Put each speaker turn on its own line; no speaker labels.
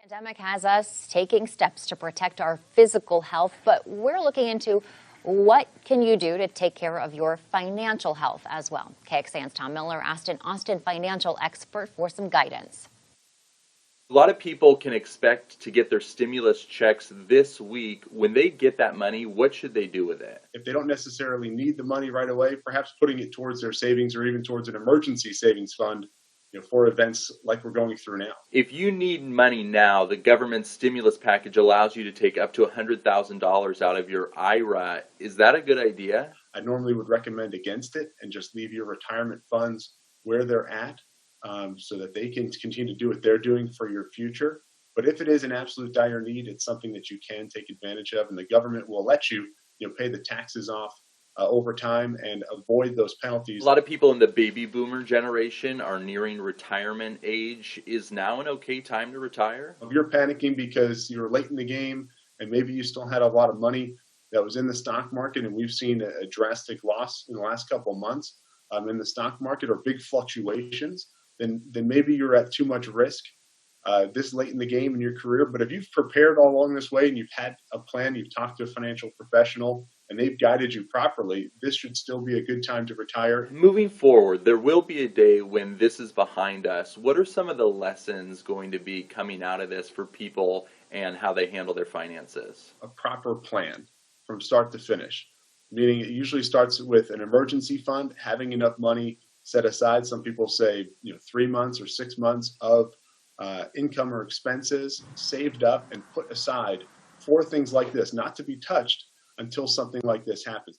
Pandemic has us taking steps to protect our physical health, but we're looking into what can you do to take care of your financial health as well. KXAN's Tom Miller asked an Austin financial expert for some guidance.
A lot of people can expect to get their stimulus checks this week. When they get that money, what should they do with it?
If they don't necessarily need the money right away, perhaps putting it towards their savings or even towards an emergency savings fund, for events like we're going through now.
If you need money now, the government stimulus package allows you to take up to $100,000 out of your IRA. Is that a good idea?
I normally would recommend against it and just leave your retirement funds where they're at so that they can continue to do what they're doing for your future. But if it is an absolute dire need, it's something that you can take advantage of, and the government will let you, pay the taxes off over time and avoid those penalties.
A lot of people in the baby boomer generation are nearing retirement age. Is now an okay time to retire?
If you're panicking because you're late in the game and maybe you still had a lot of money that was in the stock market, and we've seen a drastic loss in the last couple of months in the stock market, or big fluctuations, then maybe you're at too much risk this late in the game in your career. But if you've prepared all along this way and you've had a plan, you've talked to a financial professional, and they've guided you properly, this should still be a good time to retire.
Moving forward, there will be a day when this is behind us. What are some of the lessons going to be coming out of this for people and how they handle their finances?
A proper plan from start to finish, meaning it usually starts with an emergency fund, having enough money set aside. Some people say 3 months or 6 months of income or expenses saved up and put aside for things like this, not to be touched until something like this happens.